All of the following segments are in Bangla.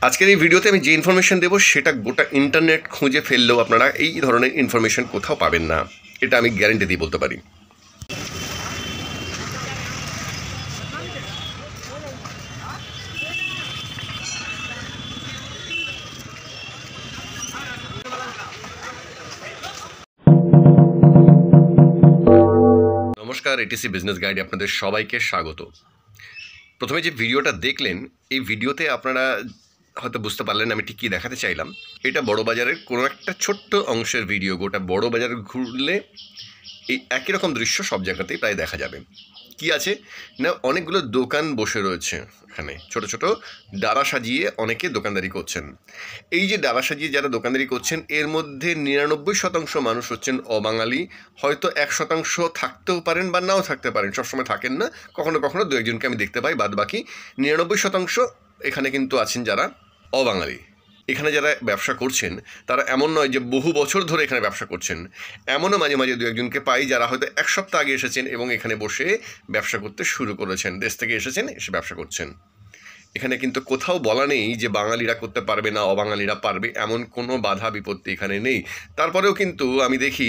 আজকের এই ভিডিওতে আমি যে ইনফরমেশন দেবো সেটা গোটা ইন্টারনেট খুঁজে ফেললেও আপনারা এই ধরনের ইনফরমেশন কোথাও পাবেন না, এটা আমি গ্যারান্টি দিয়ে বলতে পারি। নমস্কার, এটিসি বিজনেস গাইডে আপনাদের সবাইকে স্বাগত। প্রথমে যে ভিডিওটা দেখলেন, এই ভিডিওতে আপনারা হয়তো বুঝতে পারলেন আমি ঠিক কী দেখাতে চাইলাম। এটা বড়বাজারের কোনো একটা ছোট্ট অংশের ভিডিও। গোটা বড়বাজার ঘুরলে এই একই রকম দৃশ্য সব জায়গাতেই প্রায় দেখা যাবে। কি আছে না, অনেকগুলো দোকান বসে রয়েছে এখানে, ছোট ছোট ডালা সাজিয়ে অনেকে দোকানদারি করছেন। এই যে ডালা সাজিয়ে যারা দোকানদারি করছেন, এর মধ্যে 99% মানুষ হচ্ছেন অবাঙালি। হয়তো 1% থাকতেও পারেন বা নাও থাকতে পারেন, সবসময় থাকেন না, কখনো কখনো দু একজনকে আমি দেখতে পাই, বাদ বাকি 99% এখানে কিন্তু আছেন যারা অবাঙালি। এখানে যারা ব্যবসা করছেন তারা এমন নয় যে বহু বছর ধরে এখানে ব্যবসা করছেন, এমনও মাঝে মাঝে দু একজনকে পাই যারা হয়তো এক সপ্তাহ আগে এসেছেন এবং এখানে বসে ব্যবসা করতে শুরু করেছেন, দেশ থেকে এসেছেন, এসে ব্যবসা করছেন। এখানে কিন্তু কোথাও বলা নেই যে বাঙালিরা করতে পারবে না, অবাঙালিরা পারবে, এমন কোনো বাধা বিপত্তি এখানে নেই। তারপরেও কিন্তু আমি দেখি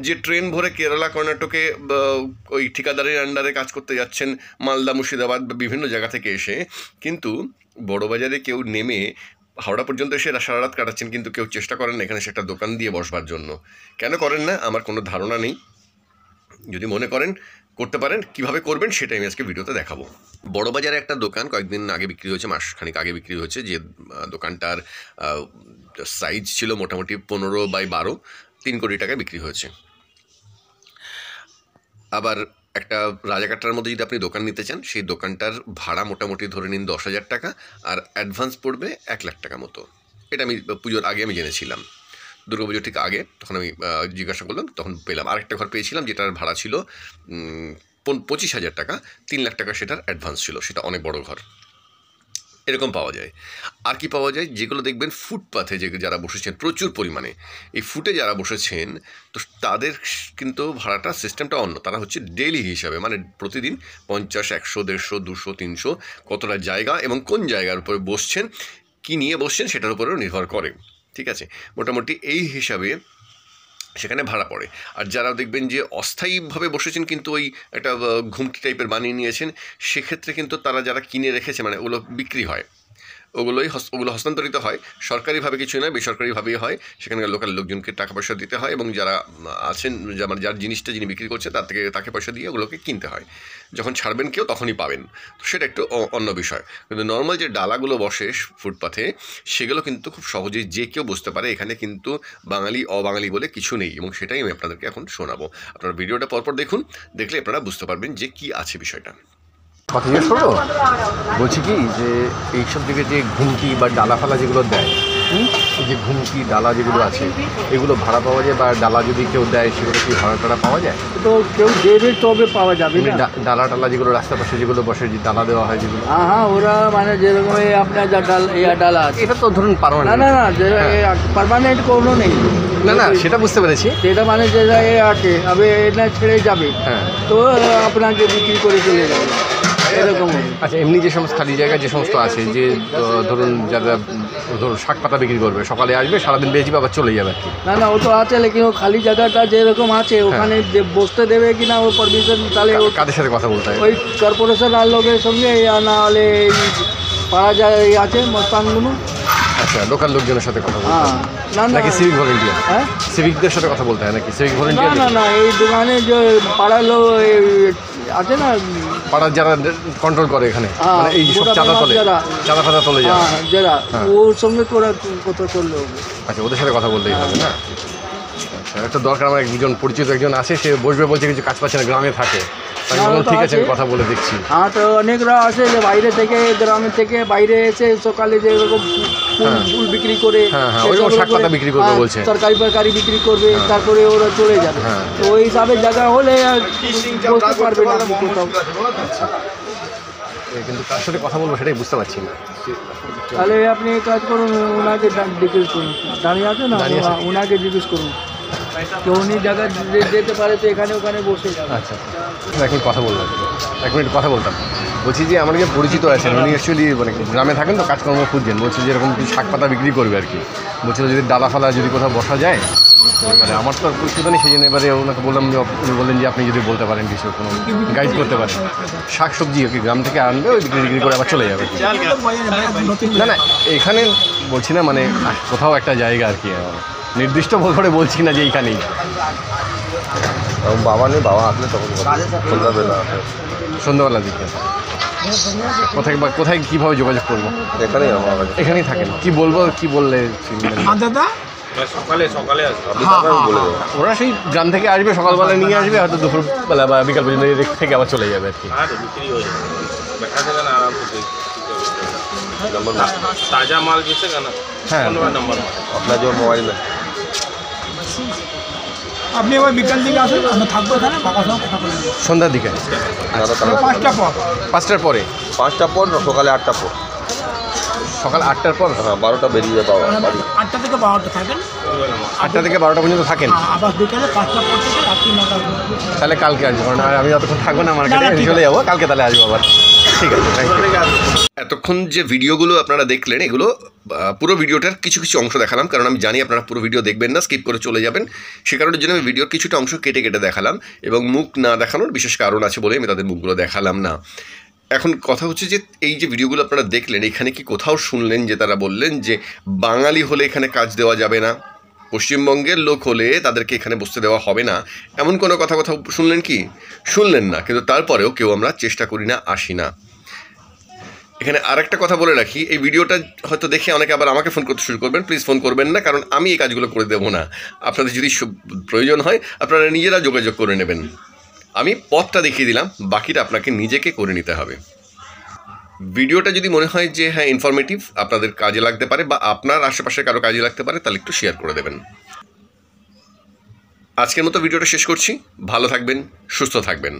যে ট্রেন ভরে কেরালা কর্ণাটকে ওই ঠিকাদারের আন্ডারে কাজ করতে যাচ্ছেন, মালদা মুর্শিদাবাদ বা বিভিন্ন জায়গা থেকে এসে, কিন্তু বড়বাজারে কেউ নেমে হাওড়া পর্যন্ত এসে সারা রাত কাটাচ্ছেন, কিন্তু কেউ চেষ্টা করেন না এখানে সেটা দোকান দিয়ে বসবার জন্য। কেন করেন না আমার কোনো ধারণা নেই। যদি মনে করেন করতে পারেন, কিভাবে করবেন সেটাই আমি আজকে ভিডিওতে দেখাবো। বড়বাজারে একটা দোকান কয়েকদিন আগে বিক্রি হয়েছে, মাসখানিক আগে বিক্রি হয়েছে, যে দোকানটার সাইজ ছিল মোটামুটি 15x12, 3 কোটি টাকায় বিক্রি হয়েছে। আবার একটা রাজাকাটার মধ্যে যদি আপনি দোকান নিতে চান, সেই দোকানটার ভাড়া মোটামুটি ধরে নিন 10,000 টাকা, আর অ্যাডভান্স পড়বে 1 লাখ টাকা মতো। এটা আমি পুজোর আগে আমি জেনেছিলাম, দুর্গাপুজোর ঠিক আগে। তখন আমি জিজ্ঞাসা করলাম, তখন পেলাম। আরেকটা ঘর পেয়েছিলাম যেটার ভাড়া ছিল 25,000 টাকা, 3 লাখ টাকা সেটার অ্যাডভান্স ছিল, সেটা অনেক বড় ঘর। এরকম পাওয়া যায়। আর কি পাওয়া যায়, যেগুলো দেখবেন ফুটপাথে যে যারা বসেছেন প্রচুর পরিমাণে, এই ফুটে যারা বসেছেন, তো তাদের কিন্তু ভাড়াটা সিস্টেমটা অন্য। তারা হচ্ছে ডেইলি হিসাবে, মানে প্রতিদিন 50, 100, 150, 200, 300 কতটা জায়গা এবং কোন জায়গার উপরে বসছেন, কি নিয়ে বসছেন সেটার উপরেও নির্ভর করে। ঠিক আছে, মোটামুটি এই হিসাবে সেখানে ভাড়া পড়ে। আর যারা দেখবেন যে অস্থায়ীভাবে বসেছেন, কিন্তু ওই একটা ঘুমটি টাইপের বানিয়ে নিয়েছেন, সেক্ষেত্রে কিন্তু তারা যারা কিনে রেখেছে, মানে ওগুলো বিক্রি হয়, ওগুলো হস্তান্তরিত হয়। সরকারিভাবে কিছু নয়, বেসরকারিভাবেই হয়। সেখানকার লোকাল লোকজনকে টাকা পয়সা দিতে হয় এবং যারা আছেন, মানে যার জিনিসটা যিনি বিক্রি করছে তাকে পয়সা দিয়ে ওগুলোকে কিনতে হয়। যখন ছাড়বেন কেউ তখনই পাবেন, তো সেটা একটু অন্য বিষয়। কিন্তু নর্মাল যে ডালাগুলো বসে ফুটপাথে, সেগুলো কিন্তু খুব সহজেই যে কেউ বুঝতে পারে। এখানে কিন্তু বাঙালি অবাঙালি বলে কিছু নেই, এবং সেটাই আমি আপনাদেরকে এখন শোনাবো। আপনারা ভিডিওটা পরপর দেখুন, দেখলে আপনারা বুঝতে পারবেন যে কী আছে বিষয়টা। কথা জিজ্ঞেস করবো, বলছি কি যে এইসব দিকে যে ঘুমটি বা ডালা ফালা যেগুলো দেয়, যে ঘুমটি ডালা যেগুলো আছে, এগুলো ভাড়া পাওয়া যায়? বা ডালা যদি কেউ দেয় সেগুলো কি ভাড়া টাড়া পাওয়া যায়? তো কেউ দেবে তবে পাওয়া যাবে না। ডালা টালা যেগুলো রাস্তার পাশে যেগুলো বসে, যে ডালা দেওয়া হয় যেগুলো, হ্যাঁ, ওরা মানে যেরকম আপনার যা ডালা আছে, এটা তো ধরুন পার্মানেন্ট। না, পার্মানেন্ট কোনো নেই। না, সেটা বুঝতে পেরেছি। সেটা মানে যেটা আছে, আবে এটা ছেড়ে যাবে, হ্যাঁ, তো আপনাকে বিক্রি করে চলে যাবে, এরকম। আচ্ছা, এমনি যে সমস্ত খালি জায়গা যে সমস্ত আছে, যে ধরুন যারা ধরুন শাক পাতা বিক্রি করবে, সকালে আসবে, সারাদিন বেচবে, আবার চলে যাবে আর কি। না, ও তো আছে, লেকিন ও খালি জায়গাটা যেরকম আছে ওখানে বসতে দেবে কিনা ও পারমিশন, তাহলে কাদের সাথে কথা বলতে হয়? ওই কর্পোরেশন আর লোকের সঙ্গে, না হলে পাড়া যায় আছে মস্তানগুলো। আচ্ছা, লোকাল লোকজনের সাথে কথা বলতে হয় নাকি সিভিক ভলেন্টিয়ার? হ্যাঁ, সিভিকদের সাথে কথা বলতে হয় নাকি সিভিক ভলেন্টিয়ার? না, এই দোকানে যে পাড়ার লোক আছে না, পাড়ার যারা কন্ট্রোল করে এখানে, মানে এই সব চাঁদা ফাদা তোলে যারা, ওর সঙ্গে কথা করলে হবে। আচ্ছা, ওদের সাথে কথা বলতেই হবে না? আচ্ছা, একটা দরকার, আমার একজন পরিচিত একজন আছে, সে বসবে বলছে কিছু কাজ পাচ্ছে না, গ্রামে থাকে। ঠিক আছে, আমি কথা বলে দেখছি। হ্যাঁ, তো অনেকরা আছে যে বাইরে থেকে, গ্রামের থেকে বাইরে এসে সকালে যে এরকম ফুল বিক্রি করে, শাক পাতা বিক্রি করবে বলছে, তরকারি বিক্রি করবে, তারপরে ওরা চলে যাবে। তো ওই হিসাবে জায়গা হলে বলতে পারবে না কোথাও। কিন্তু কার সাথে কথা বলবো সেটাই বুঝতে পারছি না। তাহলে আপনি কাজ করুন, ওনাকে জিজ্ঞেস করুন, দাঁড়িয়ে আছে না, ওনাকে জিজ্ঞেস করুন, তো উনি জায়গা যেতে পারে, তো এখানে ওখানে বসে যাবে। আচ্ছা, এক মিনিট কথা বললাম, 1 মিনিট কথা বলতাম। বলছি যে আমার যে পরিচিত আছেন উনি অ্যাকচুয়ালি মানে গ্রামে থাকেন তো, কাজকর্ম খুঁজছেন, বলছে যে এরকম কিছু শাক পাতা বিক্রি করবে আর কি। বলছিল যদি ডালা ফালা যদি কোথাও বসা যায়, এবারে আমার তো আর পরিচিত নেই, সেই জন্য এবারে ওনাকে বললাম যে উনি বললেন যে আপনি যদি বলতে পারেন কিছু, কোনো গাইড করতে পারেন। শাক সবজি ওকে গ্রাম থেকে আনবে, ওই বিক্রি করে আবার চলে যাবে। না না, এখানে বলছি না, মানে কোথাও একটা জায়গা আর কি, নির্দিষ্ট করে বলছি না যে এইখানেই। বাবা নেই, বাবা আসলে তখন সন্ধ্যাবেলা সন্ধ্যাবেলার দিকে কোথায় বা কোথায় কীভাবে যোগাযোগ করবো? এখানেই আমার কাছে। এখানেই থাকেন, কি বলবো, কি বললে দাদা সকালে আপনি তারপরে আমি বলে দেবো। ওরা সেই গ্রাম থেকে আসবে, সকালবেলা নিয়ে আসবে, হয়তো দুপুরবেলা বা বিকাল পর্যন্ত থেকে আবার চলে যাবে আর কি। नंबर ताज़ा माल बेचेगा ना, হ্যাঁ, 15 नंबर माल। अपना जो मोबाइल है আপনি এবার বিকাল দিকে আসুন, আমরা থাকবো এখানে, বাবার সঙ্গে কথা বলে নেবো। সন্ধ্যার দিকে, দাদা 5টা পর 5টার পরে, 5টা পর না সকালে 8টা পর। সকাল 8টার পর, হ্যাঁ 12টা বেরিয়ে যাবে বাড়ি। 8টা থেকে 12টা থাকেন, 8টা থেকে 12টা পর্যন্ত থাকেন। আবার বিকালে 5টা পর থেকে রাত্রি 9টা। তাহলে কালকে আসবো, কারণ আমি যতক্ষণ থাকবো না মার্কেটে, আমি চলে যাবো কালকে, তাহলে আসবো আবার। ঠিক আছে, থ্যাংক ইউ। এতক্ষণ যে ভিডিওগুলো আপনারা দেখলেন, এগুলো পুরো ভিডিওটার কিছু কিছু অংশ দেখালাম, কারণ আমি জানি আপনারা পুরো ভিডিও দেখবেন না, স্কিপ করে চলে যাবেন। সে কারণের জন্য আমি ভিডিওর কিছুটা অংশ কেটে কেটে দেখালাম, এবং মুখ না দেখানোর বিশেষ কারণ আছে বলে আমি তাদের মুখগুলো দেখালাম না। এখন কথা হচ্ছে যে এই যে ভিডিওগুলো আপনারা দেখলেন, এখানে কি কোথাও শুনলেন যে তারা বললেন যে বাঙালি হলে এখানে কাজ দেওয়া যাবে না, পশ্চিমবঙ্গের লোক হলে তাদেরকে এখানে বসতে দেওয়া হবে না, এমন কোনো কথা শুনলেন কি? শুনলেন না, কিন্তু তারপরেও কেউ আমরা চেষ্টা করি না, আসি না। এখানে আরেকটা কথা বলে রাখি, এই ভিডিওটা হয়তো দেখে অনেকে আবার আমাকে ফোন করতে শুরু করবেন, প্লিজ ফোন করবেন না, কারণ আমি এই কাজগুলো করে দেবো না। আপনাদের যদি প্রয়োজন হয় আপনারা নিজেরা যোগাযোগ করে নেবেন। আমি পথটা দেখিয়ে দিলাম, বাকিটা আপনাকে নিজেকে করে নিতে হবে। ভিডিওটা যদি মনে হয় যে হ্যাঁ ইনফরমেটিভ, আপনাদের কাজে লাগতে পারে বা আপনার আশেপাশে কারো কাজে লাগতে পারে, তাহলে একটু শেয়ার করে দেবেন। আজকের মতো ভিডিওটা শেষ করছি। ভালো থাকবেন, সুস্থ থাকবেন।